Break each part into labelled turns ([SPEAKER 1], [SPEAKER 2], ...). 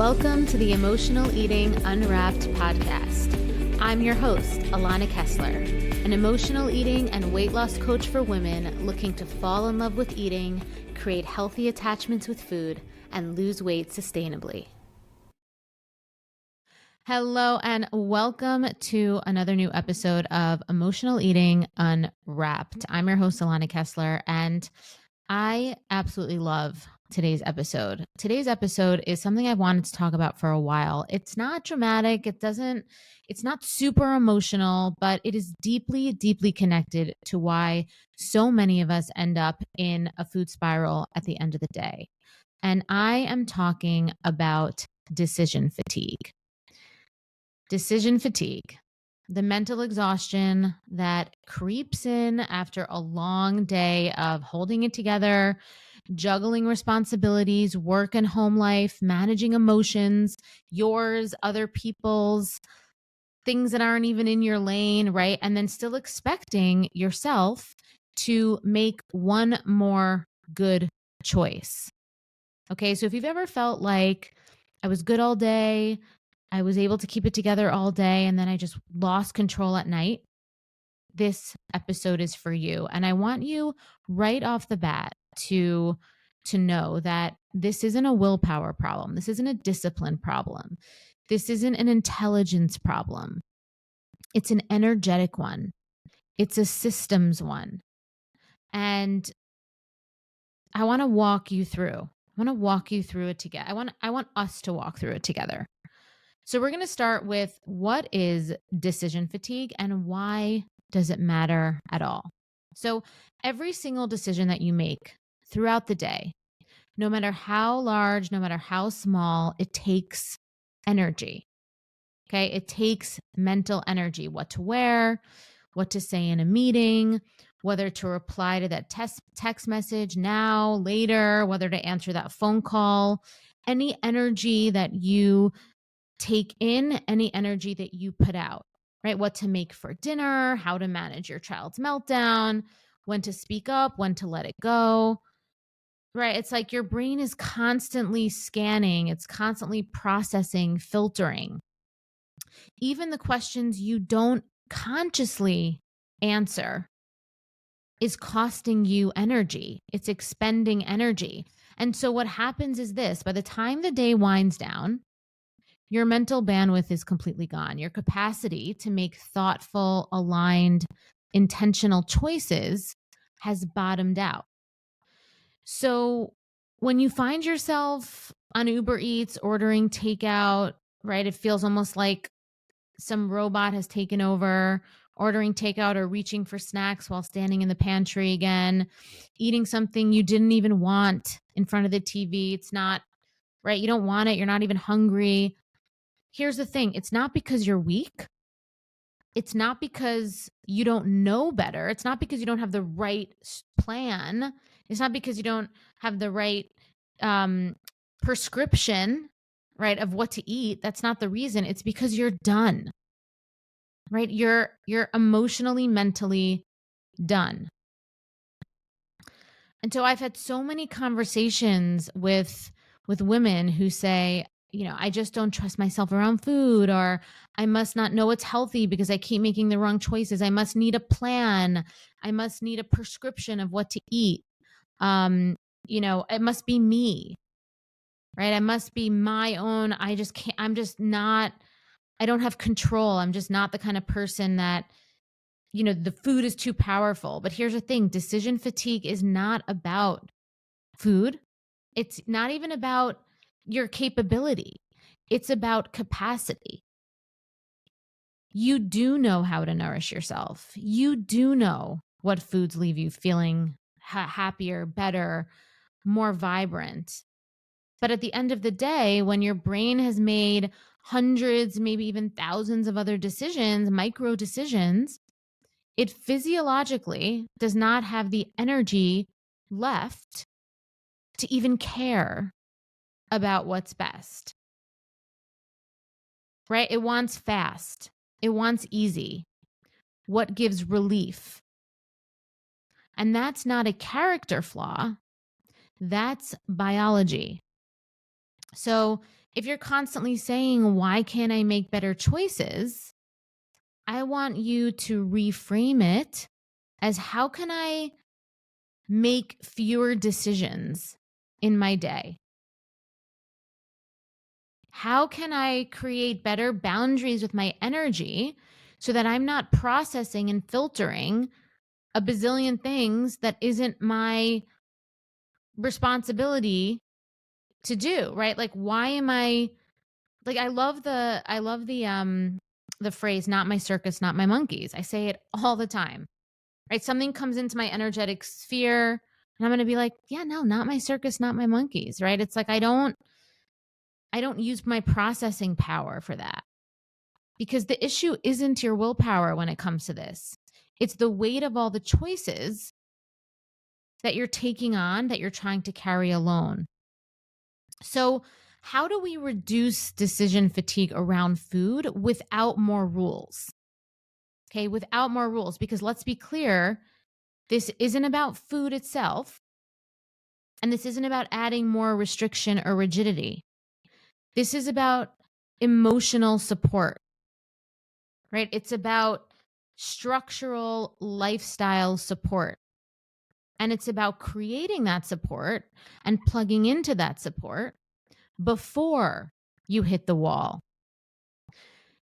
[SPEAKER 1] Welcome to the Emotional Eating Unwrapped podcast. I'm your host, Alana Kessler, an emotional eating and weight loss coach for women looking to fall in love with eating, create healthy attachments with food, and lose weight sustainably. Hello and welcome to another new episode of Emotional Eating Unwrapped. I'm your host, Alana Kessler, and I absolutely love today's episode. Today's episode is something I've wanted to talk about for a while. It's not dramatic. It's not super emotional, but it is deeply, deeply connected to why so many of us end up in a food spiral at the end of the day. And I am talking about decision fatigue. Decision fatigue, the mental exhaustion that creeps in after a long day of holding it together, juggling responsibilities, work and home life, managing emotions, yours, other people's, things that aren't even in your lane, right? And then still expecting yourself to make one more good choice. Okay, so if you've ever felt like I was good all day, I was able to keep it together all day, and then I just lost control at night, this episode is for you. And I want you right off the bat to know that this isn't a willpower problem. This isn't a discipline problem. This isn't an intelligence problem. It's an energetic one. It's a systems one. And I want to walk you through. It together. I want us to walk through it together. So we're going to start with what is decision fatigue and why does it matter at all? So every single decision that you make throughout the day, no matter how large, no matter how small, it takes energy. Okay. It takes mental energy, what to wear, what to say in a meeting, whether to reply to that text message now, later, whether to answer that phone call, any energy that you take in, any energy that you put out, right? What to make for dinner, how to manage your child's meltdown, when to speak up, when to let it go, right? It's like your brain is constantly scanning, it's constantly processing, filtering. Even the questions you don't consciously answer is costing you energy. It's expending energy. And so what happens is this: by the time the day winds down, your mental bandwidth is completely gone. Your capacity to make thoughtful, aligned, intentional choices has bottomed out. So when you find yourself on Uber Eats ordering takeout, right, it feels almost like some robot has taken over, ordering takeout or reaching for snacks while standing in the pantry again, eating something you didn't even want in front of the TV. It's not, right? You don't want it. You're not even hungry. Here's the thing. It's not because you're weak. It's not because you don't know better. It's not because you don't have the right plan. It's not because you don't have the right prescription, right, of what to eat. That's not the reason. It's because you're done, right? You're emotionally, mentally done. And so I've had so many conversations with women who say, you know, I just don't trust myself around food, or I must not know it's healthy because I keep making the wrong choices. I must need a plan. I must need a prescription of what to eat. You know, it must be me, right? I must be my own. I just can't, I don't have control. I'm just not the kind of person that, you know, the food is too powerful. But here's the thing: decision fatigue is not about food. It's not even about your capability. It's about capacity. You do know how to nourish yourself. You do know what foods leave you feeling happier, better, more vibrant. But at the end of the day, when your brain has made hundreds, maybe even thousands of other decisions, micro decisions, it physiologically does not have the energy left to even care about what's best, right? It wants fast. It wants easy. What gives relief? And that's not a character flaw. That's biology. So If you're constantly saying, why can't I make better choices? I want you to reframe it as, how can I make fewer decisions in my day? How can I create better boundaries with my energy so that I'm not processing and filtering a bazillion things that isn't my responsibility to do, right? Like, why am I like, I love the phrase, not my circus, not my monkeys. I say it all the time, right? Something comes into my energetic sphere and I'm going to be like, yeah, no, not my circus, not my monkeys, right? It's like, I don't use my processing power for that, because the issue isn't your willpower when it comes to this. It's the weight of all the choices that you're taking on, that you're trying to carry alone. So, how do we reduce decision fatigue around food without more rules? Okay, without more rules, because let's be clear, this isn't about food itself, and this isn't about adding more restriction or rigidity. This is about emotional support, right? It's about structural lifestyle support. And it's about creating that support and plugging into that support before you hit the wall.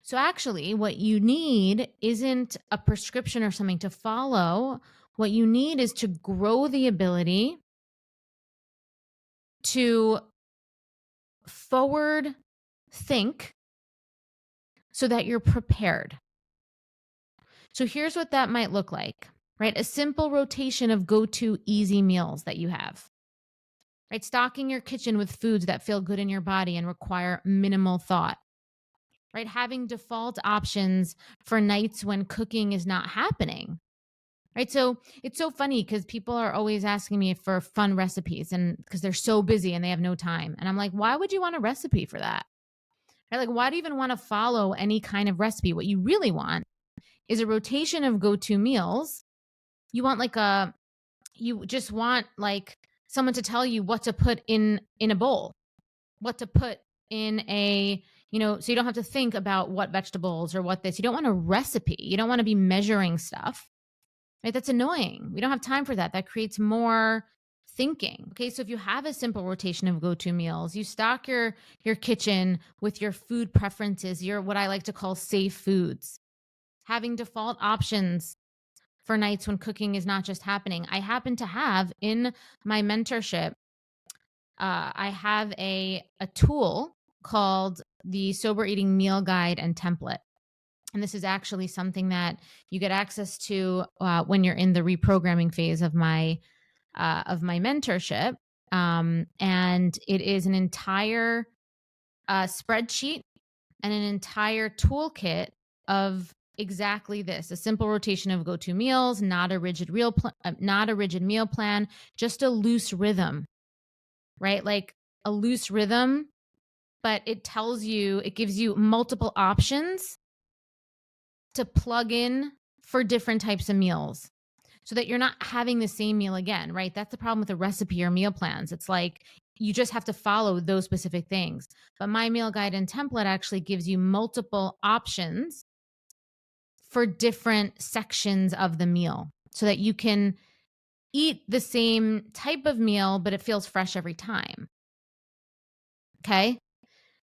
[SPEAKER 1] So, actually, what you need isn't a prescription or something to follow. What you need is to grow the ability to forward think so that you're prepared. So, here's what that might look like, right? A simple rotation of go-to easy meals that you have, right? Stocking your kitchen with foods that feel good in your body and require minimal thought, right? Having default options for nights when cooking is not happening, right? So it's so funny because people are always asking me for fun recipes, and because they're so busy and they have no time. And I'm like, why would you want a recipe for that? Right? Like, why do you even want to follow any kind of recipe? What you really want is a rotation of go-to meals. You just want like someone to tell you what to put in a bowl, what to put in a, so you don't have to think about what vegetables or what this. You don't want a recipe. You don't want to be measuring stuff, right? That's annoying. We don't have time for that. That creates more thinking. Okay, so if you have a simple rotation of go-to meals, you stock your kitchen with your food preferences, your what I like to call safe foods, having default options for nights when cooking is not just happening. I happen to have in my mentorship, I have a tool called the Sober Eating Meal Guide and Template. And this is actually something that you get access to when you're in the reprogramming phase of my mentorship. And it is an entire spreadsheet and an entire toolkit of exactly this: a simple rotation of go-to meals, not a rigid meal plan, just a loose rhythm, right? Like a loose rhythm, but it gives you multiple options to plug in for different types of meals so that you're not having the same meal again, right? That's the problem with a recipe or meal plans. It's like you just have to follow those specific things. But my meal guide and template actually gives you multiple options for different sections of the meal so that you can eat the same type of meal, but it feels fresh every time. Okay.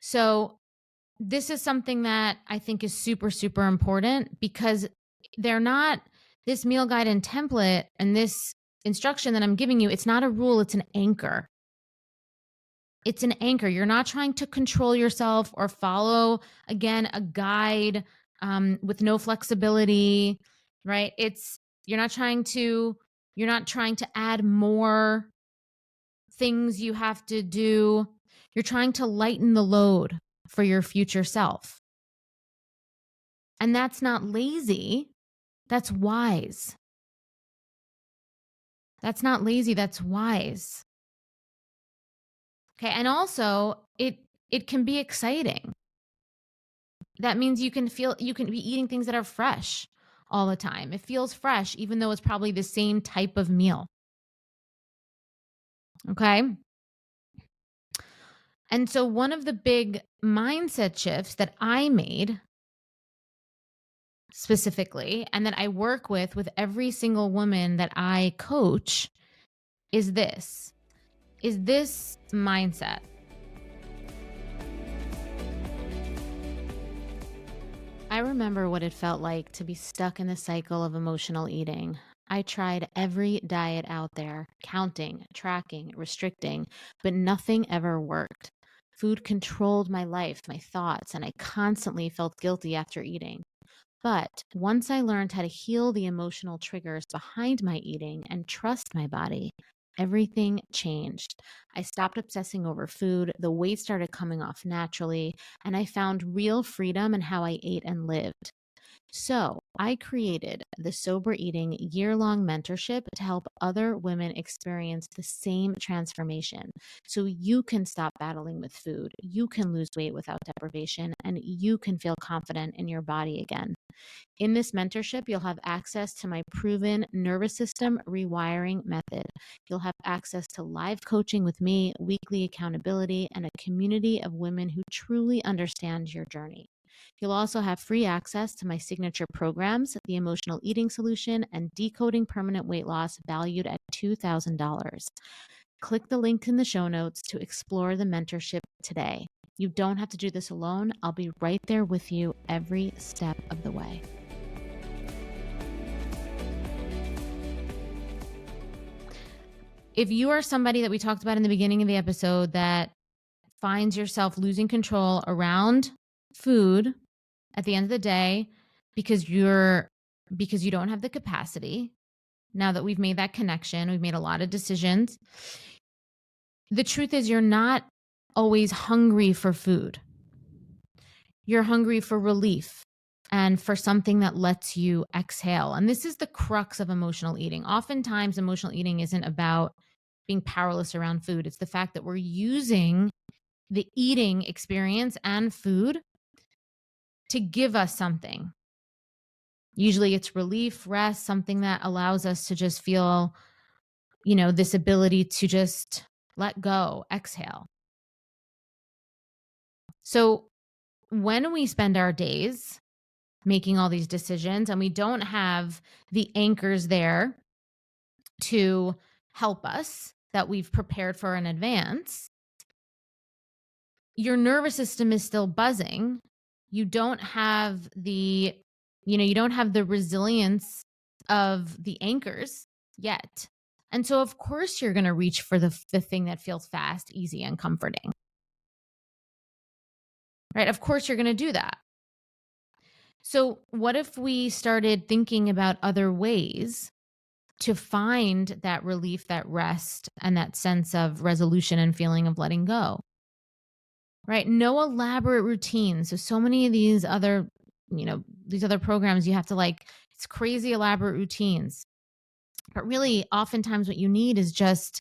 [SPEAKER 1] So this is something that I think is super, super important, because this meal guide and template and this instruction that I'm giving you, it's not a rule, it's an anchor. It's an anchor. You're not trying to control yourself or follow, again, a guide with no flexibility, right? You're not trying to add more things you have to do. You're trying to lighten the load for your future self. And that's not lazy. That's wise. That's not lazy. That's wise. Okay. And also it can be exciting. That means you can be eating things that are fresh all the time. It feels fresh, even though it's probably the same type of meal. Okay. And so one of the big mindset shifts that I made specifically, and that I work with every single woman that I coach, is this mindset. I remember what it felt like to be stuck in the cycle of emotional eating. I tried every diet out there, counting, tracking, restricting, but nothing ever worked. Food controlled my life, my thoughts, and I constantly felt guilty after eating. But once I learned how to heal the emotional triggers behind my eating and trust my body, everything changed. I stopped obsessing over food, the weight started coming off naturally, and I found real freedom in how I ate and lived. So, I created the Sober Eating year-long mentorship to help other women experience the same transformation. So you can stop battling with food, you can lose weight without deprivation, and you can feel confident in your body again. In this mentorship, you'll have access to my proven nervous system rewiring method. You'll have access to live coaching with me, weekly accountability, and a community of women who truly understand your journey. You'll also have free access to my signature programs, the Emotional Eating Solution and Decoding Permanent Weight Loss, valued at $2,000. Click the link in the show notes to explore the mentorship today. You don't have to do this alone. I'll be right there with you every step of the way. If you are somebody that we talked about in the beginning of the episode that finds yourself losing control around food at the end of the day because you don't have the capacity, now that we've made that connection, we've made a lot of decisions. The truth is you're not always hungry for food. You're hungry for relief and for something that lets you exhale. And this is the crux of emotional eating. Oftentimes, emotional eating isn't about being powerless around food. It's the fact that we're using the eating experience and food to give us something. Usually it's relief, rest, something that allows us to just feel, this ability to just let go, exhale. So when we spend our days making all these decisions and we don't have the anchors there to help us that we've prepared for in advance, your nervous system is still buzzing. You don't have the resilience of the anchors yet. And so of course you're going to reach for the thing that feels fast, easy, and comforting. Right? Of course you're going to do that. So what if we started thinking about other ways to find that relief, that rest, and that sense of resolution and feeling of letting go? Right? No elaborate routines. So many of these other programs, you have to it's crazy elaborate routines. But really, oftentimes what you need is just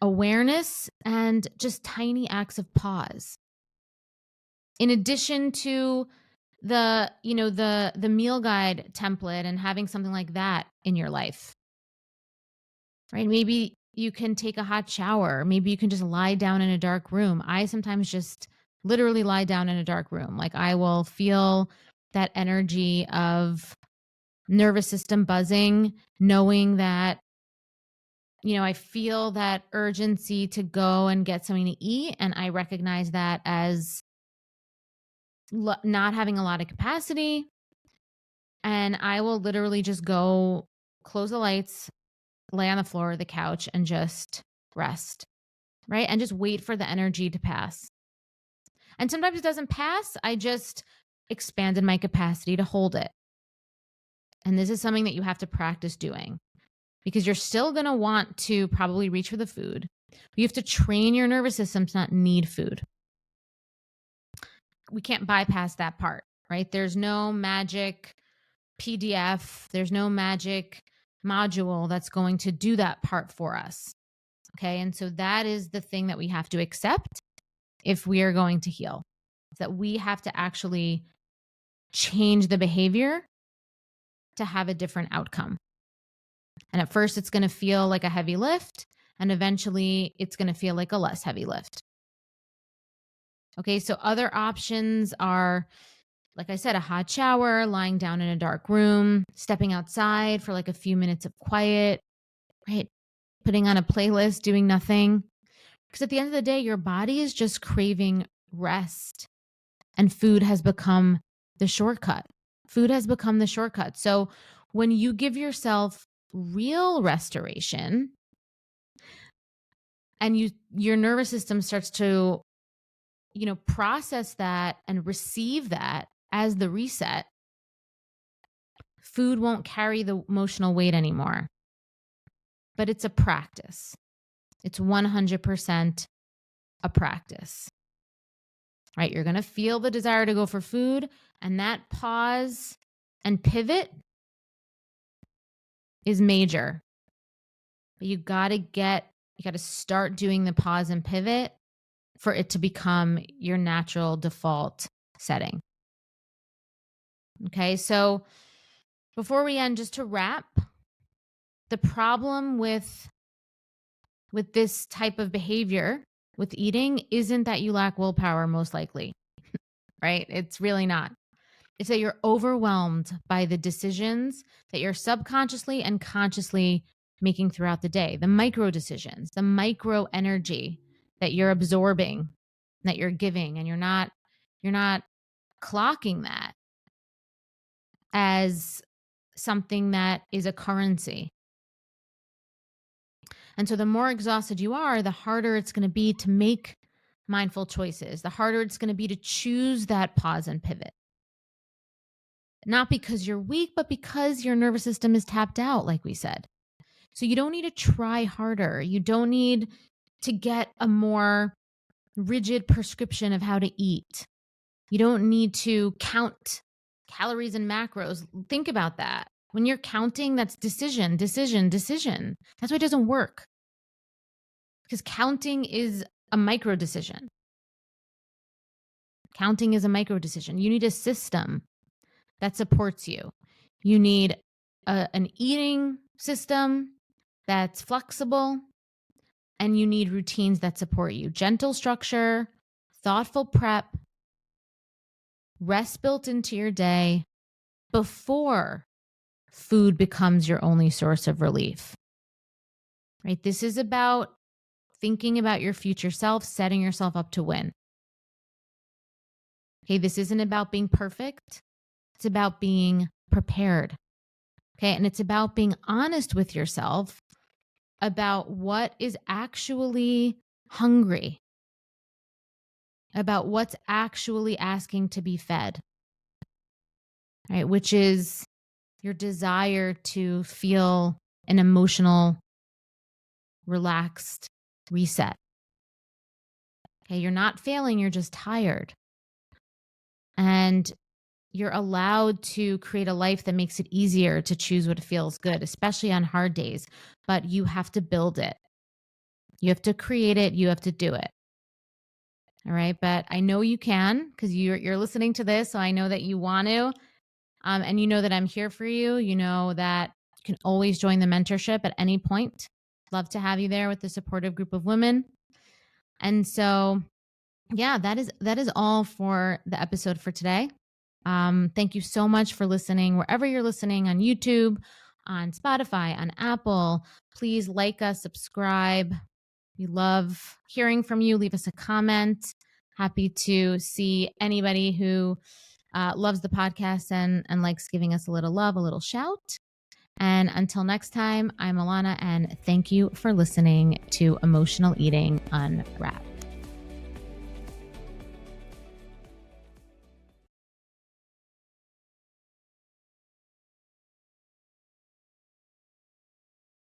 [SPEAKER 1] awareness and just tiny acts of pause. In addition to the meal guide template and having something like that in your life, right? Maybe you can take a hot shower. Maybe you can just lie down in a dark room. I sometimes just literally lie down in a dark room. Like I will feel that energy of nervous system buzzing, knowing that, I feel that urgency to go and get something to eat. And I recognize that as not having a lot of capacity. And I will literally just go close the lights, lay on the floor or the couch and just rest, right? And just wait for the energy to pass. And sometimes it doesn't pass. I just expanded my capacity to hold it. And this is something that you have to practice doing because you're still going to want to probably reach for the food. You have to train your nervous system to not need food. We can't bypass that part, right? There's no magic PDF. There's no magic module that's going to do that part for us. Okay. And so that is the thing that we have to accept if we are going to heal, that we have to actually change the behavior to have a different outcome. And at first it's going to feel like a heavy lift, and eventually it's going to feel like a less heavy lift. Okay, so other options are, like I said, a hot shower, lying down in a dark room, stepping outside for like a few minutes of quiet, right? Putting on a playlist, doing nothing. Because at the end of the day, your body is just craving rest, and food has become the shortcut. Food has become the shortcut. So when you give yourself real restoration and your nervous system starts to, process that and receive that as the reset, food won't carry the emotional weight anymore. But it's a practice. It's 100% a practice, right? You're going to feel the desire to go for food, and that pause and pivot is major. But you got to start doing the pause and pivot for it to become your natural default setting. Okay, so before we end, just to wrap, the problem with this type of behavior with eating isn't that you lack willpower, most likely, right? It's really not. It's that you're overwhelmed by the decisions that you're subconsciously and consciously making throughout the day, the micro decisions, the micro energy that you're absorbing, that you're giving, and you're not clocking that as something that is a currency. And so the more exhausted you are, the harder it's going to be to make mindful choices, the harder it's going to be to choose that pause and pivot. Not because you're weak, but because your nervous system is tapped out, like we said. So you don't need to try harder. You don't need to get a more rigid prescription of how to eat. You don't need to count calories and macros. Think about that. When you're counting, that's decision. That's why it doesn't work. Because counting is a micro decision. Counting is a micro decision. You need a system that supports you. You need an eating system that's flexible, and you need routines that support you. Gentle structure, thoughtful prep, rest built into your day before food becomes your only source of relief. Right? This is about thinking about your future self, setting yourself up to win. Okay, this isn't about being perfect. It's about being prepared. Okay, and it's about being honest with yourself about what is actually hungry, about what's actually asking to be fed, right? Which is your desire to feel an emotional, relaxed reset. Okay, you're not failing, you're just tired. And you're allowed to create a life that makes it easier to choose what feels good, especially on hard days. But you have to build it. You have to create it. You have to do it. All right. But I know you can, because you're listening to this. So I know that you want to. And you know that I'm here for you. You know that you can always join the mentorship at any point. Love to have you there with the supportive group of women. And so, yeah, that is all for the episode for today. Thank you so much for listening. Wherever you're listening, on YouTube, on Spotify, on Apple, please like us, subscribe. We love hearing from you. Leave us a comment. Happy to see anybody who loves the podcast and likes giving us a little love, a little shout. And until next time, I'm Alana, and thank you for listening to Emotional Eating Unwrapped.